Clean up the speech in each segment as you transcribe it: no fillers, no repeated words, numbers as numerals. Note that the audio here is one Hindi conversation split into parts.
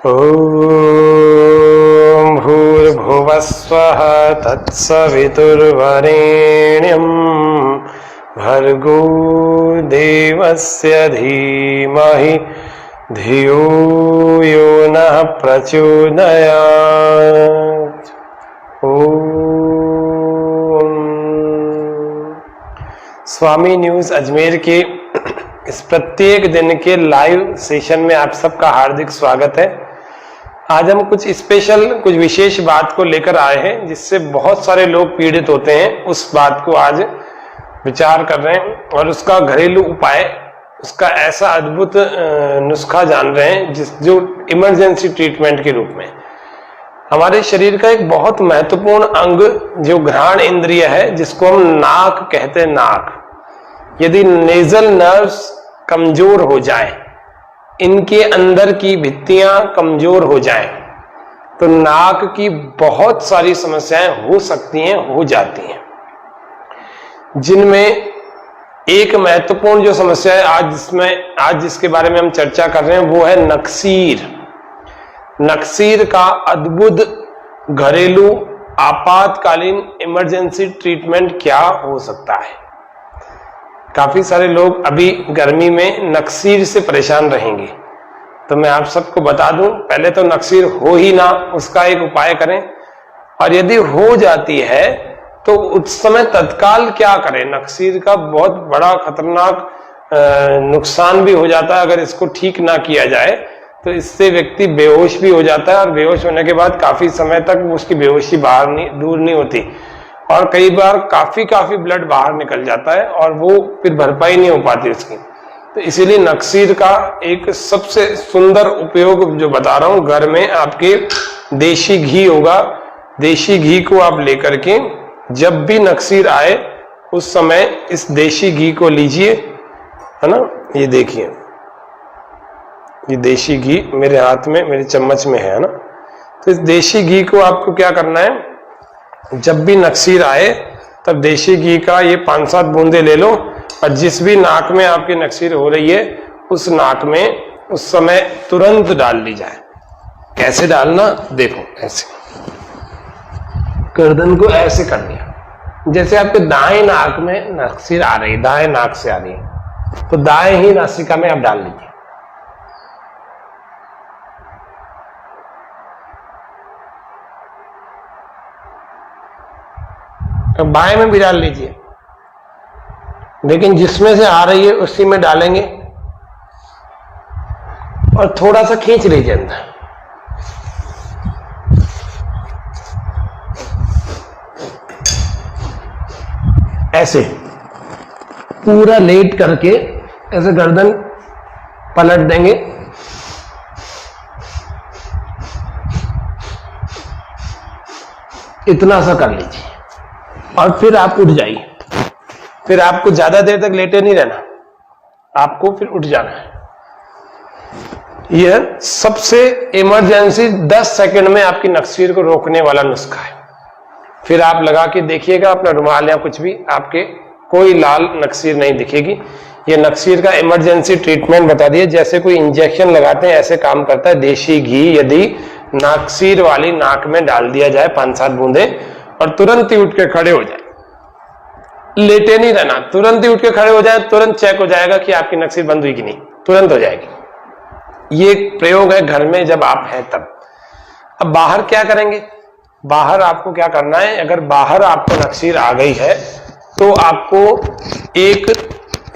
ॐ भूर्भुवस्वः तत्सवितुर्वरेण्यं भर्गो देवस्य धीमहि धियो यो नः प्रचोदयात्। ओम। स्वामी न्यूज अजमेर के इस प्रत्येक दिन के लाइव सेशन में आप सबका हार्दिक स्वागत है। आज हम कुछ स्पेशल, कुछ विशेष बात को लेकर आए हैं जिससे बहुत सारे लोग पीड़ित होते हैं। उस बात को आज विचार कर रहे हैं और उसका घरेलू उपाय, उसका ऐसा अद्भुत नुस्खा जान रहे हैं जो इमरजेंसी ट्रीटमेंट के रूप में हमारे शरीर का एक बहुत महत्वपूर्ण अंग जो घ्राण इंद्रिय है, जिसको हम नाक कहते हैं। नाक, यदि नेजल नर्व्स कमजोर हो जाए, इनके अंदर की भित्तियां कमजोर हो जाएं, तो नाक की बहुत सारी समस्याएं हो सकती हैं, हो जाती हैं। जिनमें एक महत्वपूर्ण जो समस्या है आज जिसके बारे में हम चर्चा कर रहे हैं वो है नक्सीर। नक्सीर का अद्भुत घरेलू आपातकालीन इमरजेंसी ट्रीटमेंट क्या हो सकता है। काफी सारे लोग अभी गर्मी में नक्सीर से परेशान रहेंगे, तो मैं आप सबको बता दूं, पहले तो नक्सीर हो ही ना, उसका एक उपाय करें। और यदि हो जाती है तो उस समय तत्काल क्या करें। नक्सीर का बहुत बड़ा खतरनाक नुकसान भी हो जाता है अगर इसको ठीक ना किया जाए, तो इससे व्यक्ति बेहोश भी हो जाता है और बेहोश होने के बाद काफी समय तक उसकी बेहोशी दूर नहीं होती और कई बार काफी ब्लड बाहर निकल जाता है और वो फिर भरपाई नहीं हो पाती उसकी। तो इसीलिए नक्सीर का एक सबसे सुंदर उपयोग जो बता रहा हूं, घर में आपके देशी घी होगा, देशी घी को आप लेकर के जब भी नक्सीर आए उस समय इस देशी घी को लीजिए, है ना। ये देखिए, ये देशी घी मेरे हाथ में, मेरे चम्मच में है ना। तो इस देशी घी को आपको क्या करना है, जब भी नक्सीर आए तब देशी घी का ये 5-7 बूंदे ले लो और जिस भी नाक में आपकी नक्सीर हो रही है उस नाक में उस समय तुरंत डाल ली जाए। कैसे डालना, देखो, ऐसे गर्दन को ऐसे कर लिया, जैसे आपके दाएं नाक में नक्सीर आ रही है, दाएं नाक से आ रही है, तो दाएं ही नासिका में आप डाल लीजिए। अब बाएं में भी डाल लीजिए, लेकिन जिसमें से आ रही है उसी में डालेंगे और थोड़ा सा खींच लीजिए अंदर। ऐसे पूरा लेट करके ऐसे गर्दन पलट देंगे, इतना सा कर लीजिए और फिर आप उठ जाइए। फिर आपको ज्यादा देर तक लेटे नहीं रहना, आपको फिर उठ जाना है। यह सबसे इमरजेंसी 10 सेकंड में आपकी नक्सीर को रोकने वाला नुस्खा है। फिर आप लगा के देखिएगा अपना रुमाल या कुछ भी, आपके कोई लाल नक्सीर नहीं दिखेगी। यह नक्सीर का इमरजेंसी ट्रीटमेंट बता दिए, जैसे कोई इंजेक्शन लगाते हैं ऐसे काम करता है। देशी घी यदि नक्सीर वाली नाक में डाल दिया जाए 5-7 बूंदे और तुरंत ही उठ के खड़े हो जाए, लेटे नहीं रहना, तुरंत ही उठ के खड़े हो जाए, तुरंत चेक हो जाएगा कि आपकी नक्सीर बंद हुई कि नहीं, तुरंत हो जाएगी। ये प्रयोग है घर में जब आप हैं तब। अब बाहर क्या करेंगे, बाहर आपको क्या करना है, अगर बाहर आपको नक्सीर आ गई है तो आपको एक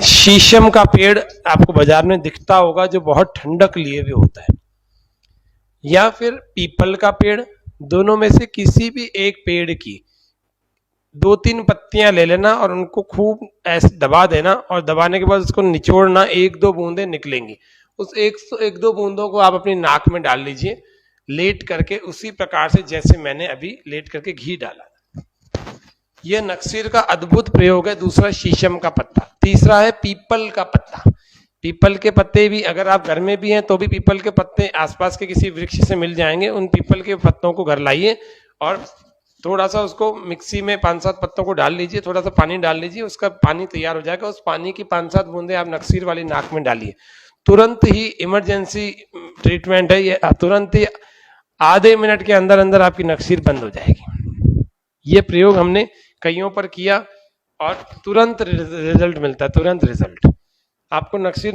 शीशम का पेड़ आपको बाजार में दिखता होगा जो बहुत ठंडक लिए हुए होता है, या फिर पीपल का पेड़, दोनों में से किसी भी एक पेड़ की 2-3 पत्तियां ले लेना और उनको खूब ऐसे दबा देना और दबाने के बाद उसको निचोड़ना, 1-2 बूंदे निकलेंगी। उस 1-2 बूंदों को आप अपनी नाक में डाल लीजिए, लेट करके, उसी प्रकार से जैसे मैंने अभी लेट करके घी डाला। यह नक्सीर का अद्भुत प्रयोग है। दूसरा शीशम का पत्ता, तीसरा है पीपल का पत्ता। पीपल के पत्ते भी अगर आप घर में भी हैं तो भी पीपल के पत्ते आसपास के किसी वृक्ष से मिल जाएंगे। उन पीपल के पत्तों को घर लाइए और थोड़ा सा उसको मिक्सी में 5-7 पत्तों को डाल लीजिए, थोड़ा सा पानी डाल लीजिए, उसका पानी तैयार हो जाएगा। उस पानी की 5-7 बूंदे आप नक्सीर वाली नाक में डालिए, तुरंत ही इमरजेंसी ट्रीटमेंट है, ये तुरंत ही आधे मिनट के अंदर अंदर आपकी नक्सीर बंद हो जाएगी। ये प्रयोग हमने कईयों पर किया और तुरंत रिजल्ट मिलता है, तुरंत रिजल्ट। आपको नक्सीर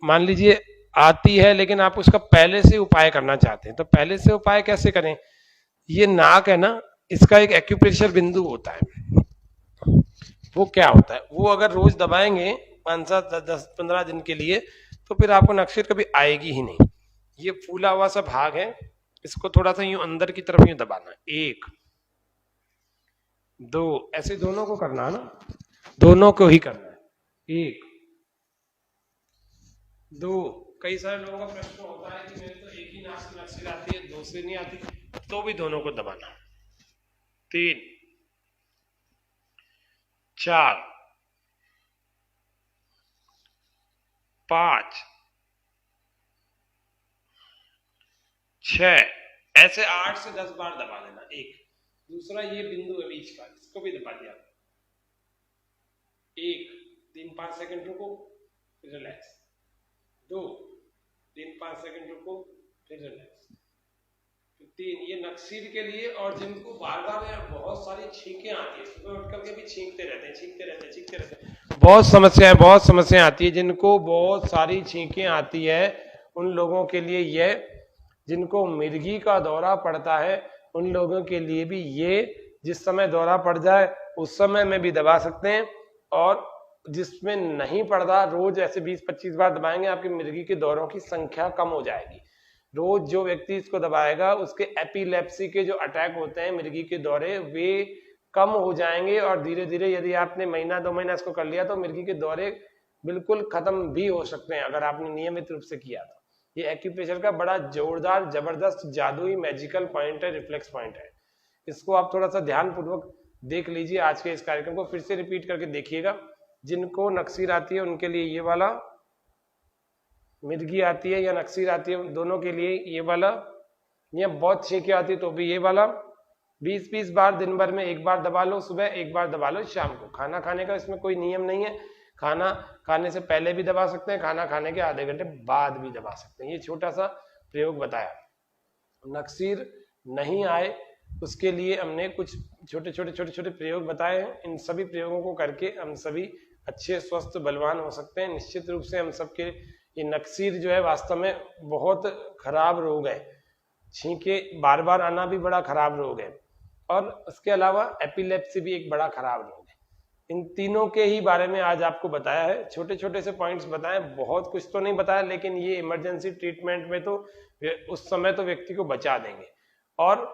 मान लीजिए आती है लेकिन आप उसका पहले से उपाय करना चाहते हैं, तो पहले से उपाय कैसे करें? ये नाक है ना, इसका एक एक्यूप्रेशर बिंदु होता है। वो क्या होता है? वो अगर रोज दबाएंगे 5-7 10-15 दिन के लिए तो फिर आपको नक्सीर कभी आएगी ही नहीं। ये फूला हुआ सा भाग है, इसको थोड़ा सा यूं अंदर की तरफ यूं दबाना, 1 2 ऐसे दोनों को करना है ना, दोनों को ही करना है, 1 2। कई सारे लोगों का प्रश्न होता है कि मेरे तो एक ही नाक से नक्सीर आती है, दूसरी नहीं आती, तो भी दोनों को दबाना, 3 4 5 6 ऐसे 8 से 10 बार दबा देना। एक दूसरा ये बिंदु है बीच का, इसको भी दबा दिया, 1 3-5 सेकंड रुको, फिर रिलैक्स, 2 3-5 सेकंड रुको, फिर रिलैक्स, 3। ये नक्सीर के लिए। और जिनको बार बार बहुत सारी छींकें आती है, सुबह उठ करके भी छींकते रहते हैं, बहुत समस्याएं आती है, जिनको बहुत सारी छींकें आती है, उन लोगों के लिए ये, जिनको मिर्गी का दौरा पड़ता है उन लोगों के लिए भी ये, जिस समय दौरा पड़ जाए उस समय में भी दबा सकते हैं, और जिसमें नहीं पड़ता रोज ऐसे 20-25 बार दबाएंगे, आपकी मिर्गी के दौरों की संख्या कम हो जाएगी। रोज जो व्यक्ति इसको दबाएगा उसके एपिलेप्सी के जो अटैक होते हैं, मिर्गी के दौरे, वे कम हो जाएंगे, और धीरे धीरे यदि आपने 1-2 महीना इसको कर लिया तो मिर्गी के दौरे बिल्कुल खत्म भी हो सकते हैं, अगर आपने नियमित रूप से किया तो। ये एक्यूप्रेशर का बड़ा जोरदार, जबरदस्त, जादुई, मैजिकल पॉइंट है, रिफ्लेक्स पॉइंट है। इसको आप थोड़ा सा ध्यान पूर्वक देख लीजिए। आज के इस कार्यक्रम को फिर से रिपीट करके देखिएगा। जिनको नक्सीर आती है उनके लिए ये वाला, मिर्गी आती है या नक्सीर आती है दोनों के लिए ये वाला, या बहुत छींके आती है तो भी ये वाला, 20-20 बार दिन भर में 1 बार दबा लो, सुबह 1 बार दबा लो, शाम को। खाना खाने का इसमें कोई नियम नहीं है, खाना खाने से पहले भी दबा सकते हैं, खाना खाने के आधे घंटे बाद भी दबा सकते हैं। ये छोटा सा प्रयोग बताया। नक्सीर नहीं आए उसके लिए हमने कुछ छोटे प्रयोग बताए हैं। इन सभी प्रयोगों को करके हम सभी अच्छे, स्वस्थ, बलवान हो सकते हैं। निश्चित रूप से हम सबके ये नक्सीर जो है वास्तव में बहुत खराब रोग है। छींके बार बार आना भी बड़ा खराब रोग है, और उसके अलावा एपिलेप्सी भी एक बड़ा खराब रोग है। इन तीनों के ही बारे में आज आपको बताया है, छोटे छोटे से पॉइंट्स बताए, बहुत कुछ तो नहीं बताया, लेकिन ये इमरजेंसी ट्रीटमेंट में तो उस समय तो व्यक्ति को बचा देंगे। और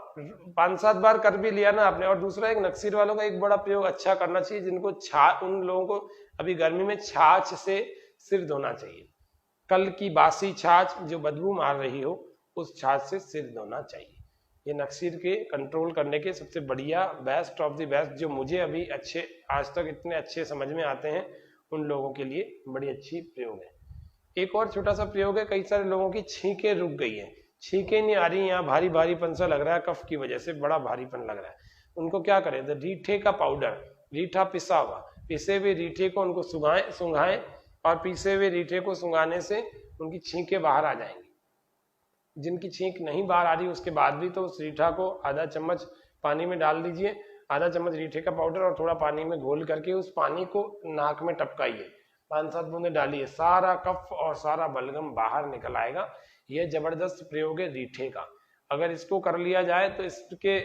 5-7 बार कर भी लिया ना आपने। और दूसरा, एक नक्सीर वालों का एक बड़ा प्रयोग अच्छा करना चाहिए, जिनको उन लोगों को अभी गर्मी में छाछ से सिर धोना चाहिए। कल की बासी छाछ जो बदबू मार रही हो, उस छाछ से सिर धोना चाहिए। ये नक्सीर के कंट्रोल करने के सबसे बढ़िया, बेस्ट ऑफ द बेस्ट, जो मुझे अभी अच्छे, आज तक इतने अच्छे समझ में आते हैं, उन लोगों के लिए बड़ी अच्छी प्रयोग है। एक और छोटा सा प्रयोग है, कई सारे लोगों की छींकें रुक गई है, छींकें नहीं आ रही, यहाँ भारी भारीपन सा लग रहा है, कफ की वजह से बड़ा भारीपन लग रहा है। उनको क्या करें? तो रीठे का पाउडर, रीठा पिसा हुआ, पिसे हुए रीठे को उनको सुंघाएं, और पीसे हुए रीठे को सुंघाने से उनकी छींकें बाहर आ जाएंगी। जिनकी छींक नहीं बाहर आ रही उसके बाद भी तो उस रीठा को आधा चम्मच पानी में डाल दीजिए, आधा चम्मच रीठे का पाउडर, और थोड़ा पानी में घोल करके उस पानी को नाक में टपकाइए, 5-7 बूंदे डालिए, सारा कफ और सारा बलगम बाहर निकल आएगा। यह जबरदस्त प्रयोग है रीठे का। अगर इसको कर लिया जाए तो इसके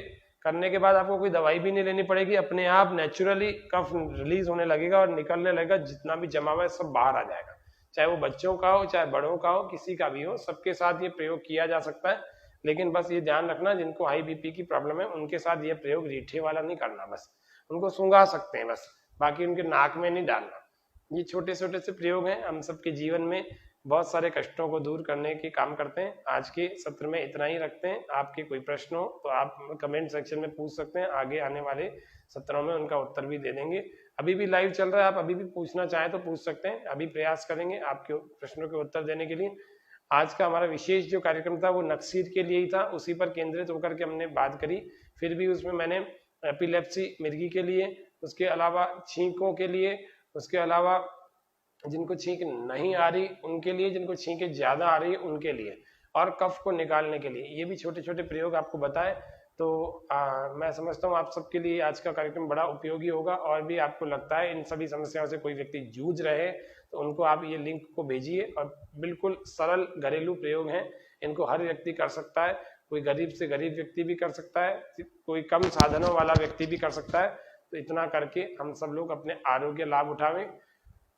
करने के बाद आपको कोई दवाई भी नहीं लेनी पड़ेगी, अपने आप नेचुरली कफ रिलीज होने लगेगा और निकलने लगेगा, जितना भी जमा हुआ है सब बाहर आ जाएगा। चाहे वो बच्चों का हो, चाहे बड़ों का हो, किसी का भी हो, सबके साथ ये प्रयोग किया जा सकता है। लेकिन बस ये ध्यान रखना, जिनको हाई बीपी की प्रॉब्लम है उनके साथ ये प्रयोग रीठे वाला नहीं करना, बस उनको सूंघा सकते हैं बस, बाकी उनके नाक में नहीं डालना। ये छोटे छोटे से प्रयोग हैं, हम सबके जीवन में बहुत सारे कष्टों को दूर करने के काम करते हैं। आज के सत्र में इतना ही रखते हैं। आपके कोई प्रश्न हो तो आप कमेंट सेक्शन में पूछ सकते हैं, आगे आने वाले सत्रों में उनका उत्तर भी दे देंगे। अभी भी लाइव चल रहा है, आप अभी भी पूछना चाहें तो पूछ सकते हैं, अभी प्रयास करेंगे आपके प्रश्नों के उत्तर देने के लिए। आज का हमारा विशेष जो कार्यक्रम था वो नक्सीर के लिए ही था, उसी पर केंद्रित होकर के हमने बात करी। फिर भी उसमें मैंने एपिलेप्सी, मिर्गी के लिए, उसके अलावा छींकों के लिए, उसके अलावा जिनको छींक नहीं आ रही उनके लिए, जिनको छींके ज्यादा आ रही है उनके लिए, और कफ को निकालने के लिए। ये भी छोटे छोटे प्रयोग आपको बताए तो मैं समझता हूँ आप सबके लिए आज का कार्यक्रम बड़ा उपयोगी होगा। और भी आपको लगता है इन सभी समस्याओं से कोई व्यक्ति जूझ रहे तो उनको आप ये लिंक को भेजिए, और बिल्कुल सरल घरेलू प्रयोग हैं, इनको हर व्यक्ति कर सकता है। कोई गरीब से गरीब व्यक्ति भी कर सकता है, कोई कम साधनों वाला व्यक्ति भी कर सकता है। तो इतना करके हम सब लोग अपने आरोग्य लाभ उठावें।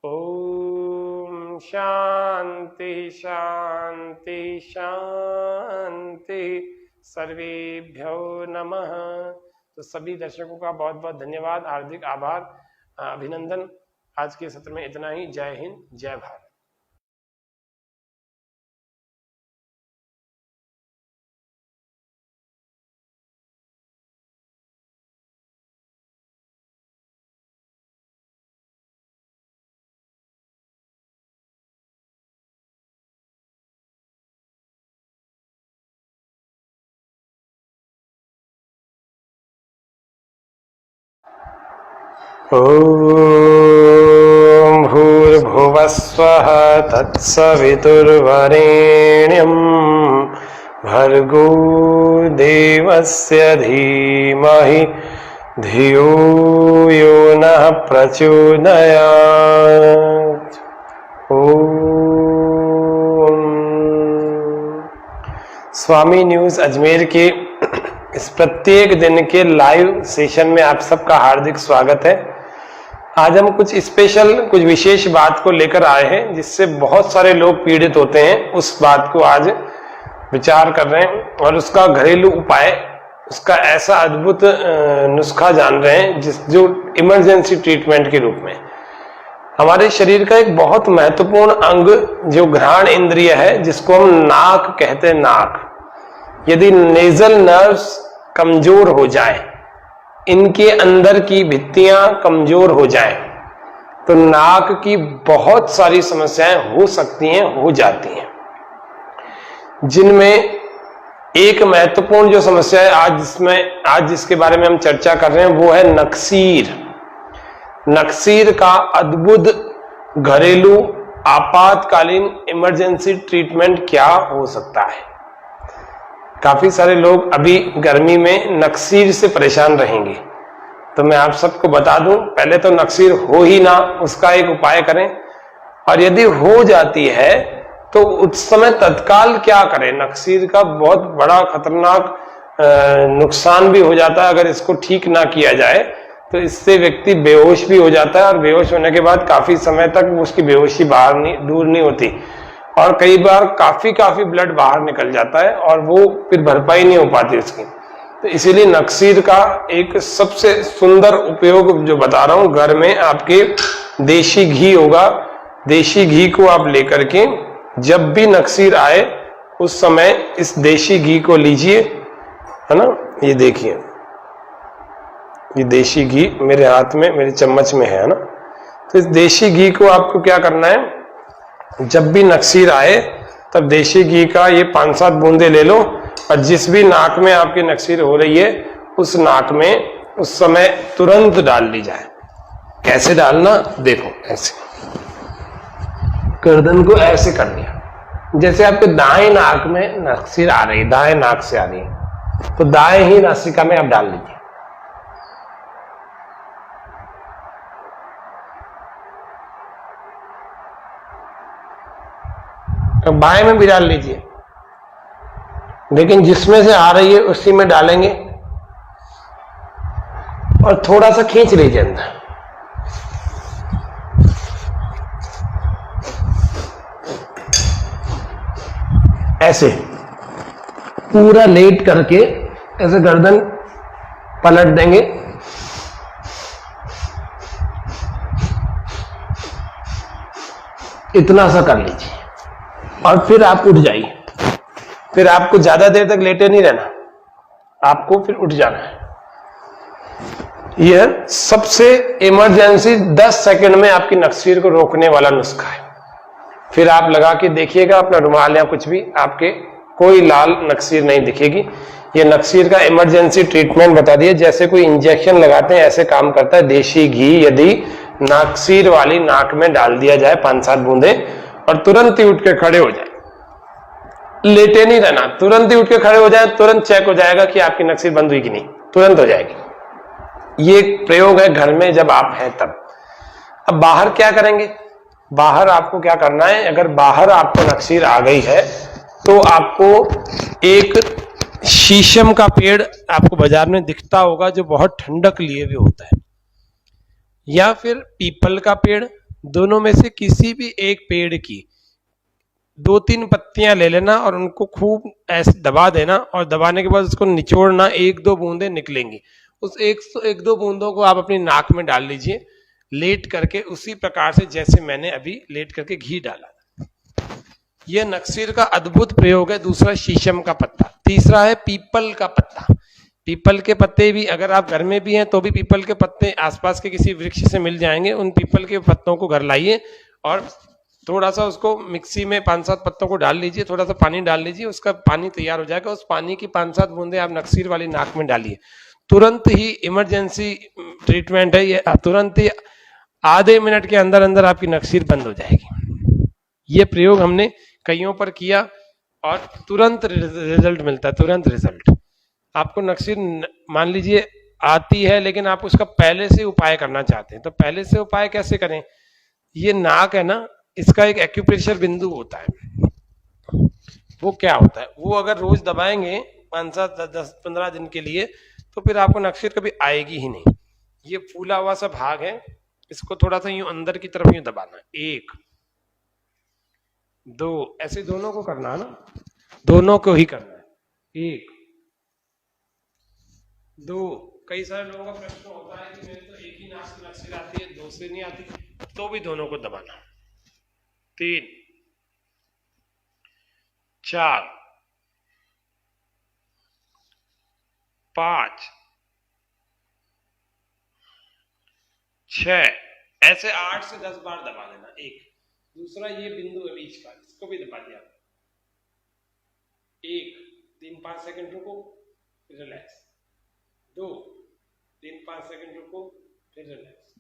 ओम शांति शांति शांति, सर्वेभ्यो नमः। तो सभी दर्शकों का बहुत बहुत धन्यवाद, हार्दिक आभार, अभिनंदन। आज के सत्र में इतना ही। जय हिंद, जय भारत। ओम भूर्भुवस्वः तत्सवितुर्वरेण्यं भर्गो देवस्य धीमहि धियो यो नः प्रचोदयात्। ओम। स्वामी न्यूज अजमेर के इस प्रत्येक दिन के लाइव सेशन में आप सबका हार्दिक स्वागत है। आज हम कुछ स्पेशल, कुछ विशेष बात को लेकर आए हैं जिससे बहुत सारे लोग पीड़ित होते हैं। उस बात को आज विचार कर रहे हैं और उसका घरेलू उपाय, उसका ऐसा अद्भुत नुस्खा जान रहे हैं जो इमरजेंसी ट्रीटमेंट के रूप में हमारे शरीर का एक बहुत महत्वपूर्ण अंग जो घ्राण इंद्रिय है, जिसको हम नाक कहते हैं। नाक, यदि नेजल नर्व्स कमजोर हो जाए, इनके अंदर की भित्तियां कमजोर हो जाएं, तो नाक की बहुत सारी समस्याएं हो सकती हैं, हो जाती हैं। जिनमें एक महत्वपूर्ण जो समस्या है आज जिसके बारे में हम चर्चा कर रहे हैं वो है नक्सीर। नक्सीर का अद्भुत घरेलू आपातकालीन इमरजेंसी ट्रीटमेंट क्या हो सकता है। काफी सारे लोग अभी गर्मी में नक्सीर से परेशान रहेंगे, तो मैं आप सबको बता दूं, पहले तो नक्सीर हो ही ना, उसका एक उपाय करें। और यदि हो जाती है तो उस समय तत्काल क्या करें। नक्सीर का बहुत बड़ा खतरनाक नुकसान भी हो जाता है अगर इसको ठीक ना किया जाए, तो इससे व्यक्ति बेहोश भी हो जाता है, और बेहोश होने के बाद काफी समय तक उसकी बेहोशी दूर नहीं होती, और कई बार काफी ब्लड बाहर निकल जाता है और वो फिर भरपाई नहीं हो पाती उसकी। तो इसीलिए नक्सीर का एक सबसे सुंदर उपयोग जो बता रहा हूं, घर में आपके देशी घी होगा, देशी घी को आप लेकर के जब भी नक्सीर आए उस समय इस देशी घी को लीजिए, है ना। ये देखिए, ये देशी घी मेरे हाथ में, मेरे चम्मच में है ना। तो इस देशी घी को आपको क्या करना है, जब भी नक्सीर आए तब देशी घी का ये 5-7 बूंदे ले लो, और जिस भी नाक में आपकी नक्सीर हो रही है उस नाक में उस समय तुरंत डाल ली जाए। कैसे डालना, देखो, ऐसे गर्दन को ऐसे कर लिया, जैसे आपके दाएं नाक में नक्सीर आ रही है, दाएं नाक से आ रही है, तो दाएं ही नासिका में आप डाल लीजिए। तो बाएं में भी डाल लीजिए, लेकिन जिसमें से आ रही है उसी में डालेंगे, और थोड़ा सा खींच लीजिए अंदर। ऐसे पूरा लेट करके ऐसे गर्दन पलट देंगे, इतना सा कर लीजिए, और फिर आप उठ जाइए। फिर आपको ज्यादा देर तक लेटे नहीं रहना, आपको फिर उठ जाना है। यह सबसे इमरजेंसी 10 सेकंड में आपकी नक्सीर को रोकने वाला नुस्खा है। फिर आप लगा के देखिएगा अपना रुमाल या कुछ भी, आपके कोई लाल नक्सीर नहीं दिखेगी। ये नक्सीर का इमरजेंसी ट्रीटमेंट बता दिए, जैसे कोई इंजेक्शन लगाते हैं ऐसे काम करता है। देशी घी यदि नक्सीर वाली नाक में डाल दिया जाए 5-7 बूंदे और तुरंत ही उठ के खड़े हो जाए। लेटे नहीं रहना, तुरंत ही उठ के खड़े हो जाए, तुरंत चेक हो जाएगा कि आपकी नक्सीर बंद हुई कि नहीं, तुरंत हो जाएगी। ये प्रयोग है घर में जब आप हैं तब। अब बाहर क्या करेंगे? बाहर आपको क्या करना है, अगर बाहर आपको नक्सीर आ गई है तो आपको एक शीशम का पेड़ आपको बाजार में दिखता होगा जो बहुत ठंडक लिए हुए होता है, या फिर पीपल का पेड़, दोनों में से किसी भी एक पेड़ की 2-3 पत्तियां ले लेना और उनको खूब ऐसे दबा देना और दबाने के बाद उसको निचोड़ना, 1-2 बूंदें निकलेंगी। उस 1-2 बूंदों को आप अपनी नाक में डाल लीजिए लेट करके, उसी प्रकार से जैसे मैंने अभी लेट करके घी डाला। यह नक्सीर का अद्भुत प्रयोग है। दूसरा शीशम का पत्ता, तीसरा है पीपल का पत्ता। पीपल के पत्ते भी अगर आप घर में भी हैं तो भी पीपल के पत्ते आसपास के किसी वृक्ष से मिल जाएंगे, उन पीपल के पत्तों को घर लाइए और थोड़ा सा उसको मिक्सी में 5-7 पत्तों को डाल लीजिए, थोड़ा सा पानी डाल लीजिए, उसका पानी तैयार हो जाएगा। उस पानी की 5-7 बूंदे आप नक्सीर वाली नाक में डालिए, तुरंत ही इमरजेंसी ट्रीटमेंट है ये, तुरंत ही आधे मिनट के अंदर अंदर आपकी नक्सीर बंद हो जाएगी। ये प्रयोग हमने कईयों पर किया और तुरंत रिजल्ट मिलता है, तुरंत रिजल्ट। आपको नक्सीर मान लीजिए आती है लेकिन आप उसका पहले से उपाय करना चाहते हैं, तो पहले से उपाय कैसे करें? ये नाक है ना, इसका एक एक्यूप्रेशर बिंदु होता है। वो क्या होता है? वो अगर रोज दबाएंगे 5-7-10-15 दिन के लिए तो फिर आपको नक्सीर कभी आएगी ही नहीं। ये फूला हुआ सा भाग है, इसको थोड़ा सा यूं अंदर की तरफ यूं दबाना, 1 2 ऐसे दोनों को करना है ना, दोनों को ही करना है, 1 2। कई सारे लोगों का प्रश्न होता है कि मेरे तो एक ही नाक से नक्सीर आती है, 2 से नहीं आती, तो भी दोनों को दबाना, 3 4 5 6 ऐसे 8 से 10 बार दबा लेना। 1 दूसरा ये बिंदु है बीच का, इसको भी दबा दिया, 1 3-5 सेकंड रुको फिर रिलैक्स, 2 3-5 सेकंड रुको फिर रिलैक्स,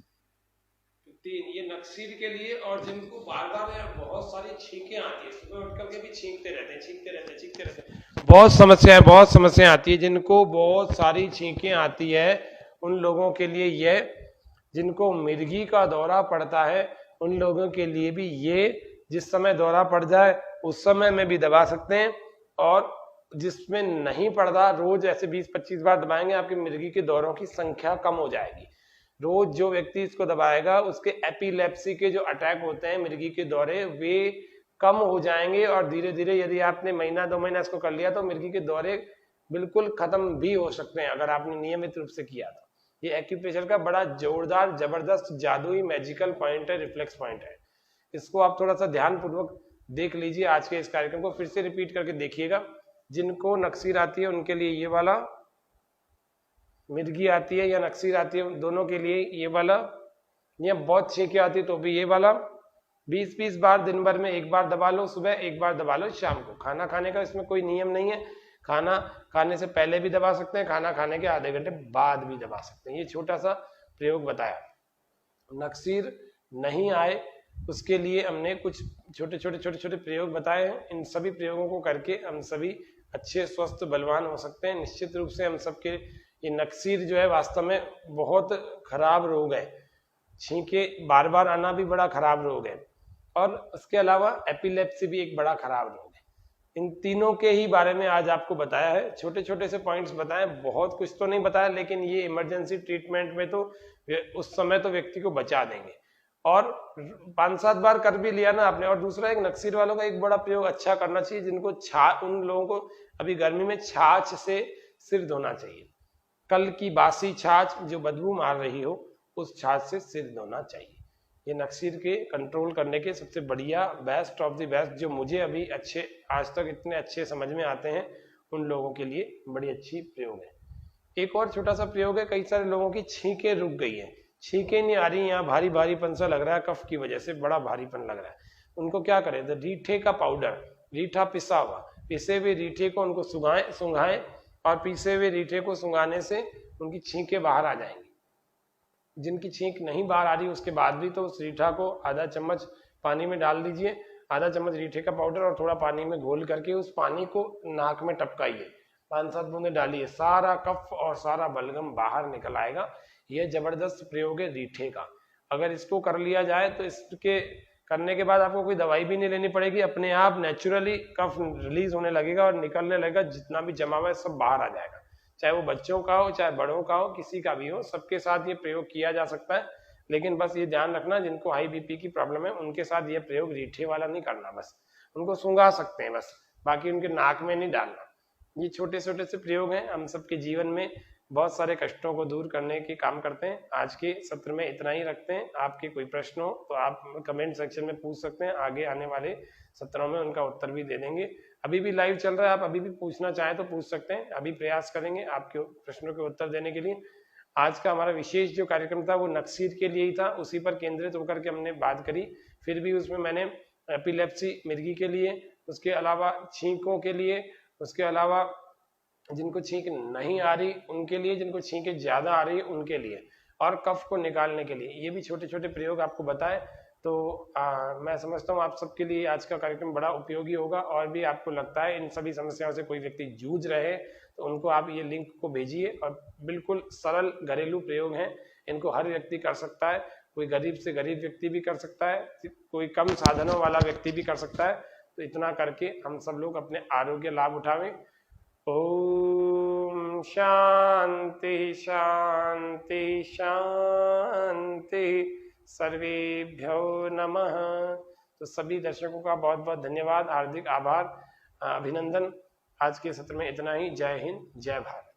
3 ये नक्सीर के लिए। और जिनको बार बार बहुत सारी छींकें आती है, सुबह उठ करके भी छींकते रहते हैं, बहुत समस्याएं आती है, जिनको बहुत सारी छींकें आती है उन लोगों के लिए यह, जिनको मिर्गी का दौरा पड़ता है उन लोगों के लिए भी ये, जिस समय दौरा पड़ जाए उस समय में भी दबा सकते हैं, और जिसमें नहीं पड़ता रोज ऐसे 20-25 बार दबाएंगे, आपकी मिर्गी के दौरों की संख्या कम हो जाएगी। रोज जो व्यक्ति इसको दबाएगा उसके एपिलेप्सी के जो अटैक होते हैं, मिर्गी के दौरे, वे कम हो जाएंगे और धीरे धीरे यदि आपने 1-2 महीना इसको कर लिया तो मिर्गी के दौरे बिल्कुल खत्म भी हो सकते हैं अगर आपने नियमित रूप से किया तो। ये एक्यूप्रेशर का बड़ा जोरदार, जबरदस्त, जादुई, मैजिकल पॉइंट है, रिफ्लेक्स पॉइंट है। इसको आप थोड़ा सा ध्यान पूर्वक देख लीजिए। आज के इस कार्यक्रम को फिर से रिपीट करके देखिएगा। जिनको नक्सीर आती है उनके लिए ये वाला, मिर्गी आती है या नक्सीर आती है दोनों के लिए ये वाला, या बहुत छींकें आती है तो भी ये वाला, 20-20 बार दिन भर में 1 बार दबा लो, सुबह 1 बार दबा लो शाम को। खाना खाने का इसमें कोई नियम नहीं है, खाना खाने से पहले भी दबा सकते हैं, खाना खाने के आधे घंटे बाद भी दबा सकते हैं। ये छोटा सा प्रयोग बताया। नक्सीर नहीं आए उसके लिए हमने कुछ छोटे छोटे प्रयोग बताए हैं। इन सभी प्रयोगों को करके हम सभी अच्छे, स्वस्थ, बलवान हो सकते हैं। निश्चित रूप से हम सबके ये नक्सीर जो है वास्तव में बहुत खराब रोग है। छींके बार बार आना भी बड़ा खराब रोग है, और उसके अलावा एपिलेप्सी भी एक बड़ा खराब रोग है। इन तीनों के ही बारे में आज आपको बताया है, छोटे छोटे से पॉइंट्स बताए, बहुत कुछ तो नहीं बताया, लेकिन ये इमरजेंसी ट्रीटमेंट में तो उस समय तो व्यक्ति को बचा देंगे। और 5-7 बार कर भी लिया ना आपने। और दूसरा, एक नक्सीर वालों का एक बड़ा प्रयोग अच्छा करना चाहिए जिनको उन लोगों को अभी गर्मी में छाछ से सिर धोना चाहिए। कल की बासी छाछ जो बदबू मार रही हो उस छाछ से सिर धोना चाहिए। ये नक्सीर के कंट्रोल करने के सबसे बढ़िया, बेस्ट ऑफ द बेस्ट, जो मुझे अभी अच्छे, आज तक इतने अच्छे समझ में आते हैं, उन लोगों के लिए बड़ी अच्छी प्रयोग है। एक और छोटा सा प्रयोग है, कई सारे लोगों की छींकें रुक गई हैं, छींकें नहीं आ रही, यहाँ भारी भारीपन सा लग रहा है, कफ की वजह से बड़ा भारीपन लग रहा है। उनको क्या करें? तो रीठे का पाउडर, रीठा पिसा हुआ, पिसे हुए रीठे को उनको सुंघाएं और पीसे हुए रीठे को सुंघाने से उनकी छींकें बाहर आ जाएंगी। जिनकी छींक नहीं बाहर आ रही उसके बाद भी तो उस रीठा को आधा चम्मच पानी में डाल दीजिए, आधा चम्मच रीठे का पाउडर और थोड़ा पानी में घोल करके उस पानी को नाक में टपकाइए, 5-7 बूंदे डालिए, सारा कफ और सारा बलगम बाहर निकल आएगा। यह जबरदस्त प्रयोग है रीठे का। अगर इसको कर लिया जाए तो इसके करने के बाद आपको कोई दवाई भी नहीं लेनी पड़ेगी, अपने आप नेचुरली कफ रिलीज होने लगेगा और निकलने लगेगा, जितना भी जमा हुआ है सब बाहर आ जाएगा। चाहे वो बच्चों का हो चाहे बड़ों का हो, किसी का भी हो, सबके साथ ये प्रयोग किया जा सकता है। लेकिन बस ये ध्यान रखना जिनको हाई बीपी की प्रॉब्लम है उनके साथ ये प्रयोग रीठे वाला नहीं करना, बस उनको सूंघा सकते हैं बस, बाकी उनके नाक में नहीं डालना। ये छोटे छोटे से प्रयोग हैं, हम सबके जीवन में बहुत सारे कष्टों को दूर करने के काम करते हैं। आज के सत्र में इतना ही रखते हैं। आपके कोई प्रश्न हो तो आप कमेंट सेक्शन में पूछ सकते हैं, आगे आने वाले सत्रों में उनका उत्तर भी दे देंगे। अभी भी लाइव चल रहा है, आप अभी भी पूछना चाहें तो पूछ सकते हैं, अभी प्रयास करेंगे आपके प्रश्नों के उत्तर देने के लिए। आज का हमारा विशेष जो कार्यक्रम था वो नक्सीर के लिए ही था, उसी पर केंद्रित होकर के हमने बात करी। फिर भी उसमें मैंने एपिलेप्सी मिर्गी के लिए, उसके अलावा छींकों के लिए, उसके अलावा जिनको छींक नहीं आ रही उनके लिए, जिनको छींकें ज्यादा आ रही है उनके लिए, और कफ को निकालने के लिए, ये भी छोटे छोटे प्रयोग आपको बताए। तो मैं समझता हूँ आप सबके लिए आज का कार्यक्रम बड़ा उपयोगी होगा। और भी आपको लगता है इन सभी समस्याओं से कोई व्यक्ति जूझ रहे तो उनको आप ये लिंक को भेजिए, और बिल्कुल सरल घरेलू प्रयोग हैं, इनको हर व्यक्ति कर सकता है। कोई गरीब से गरीब व्यक्ति भी कर सकता है, कोई कम साधनों वाला व्यक्ति भी कर सकता है। तो इतना करके हम सब लोग अपने आरोग्य लाभ उठावें। ओम शांति शांति शांति, सर्वेभ्यो नमः। तो सभी दर्शकों का बहुत बहुत धन्यवाद, हार्दिक आभार, अभिनंदन। आज के सत्र में इतना ही। जय हिंद, जय भारत।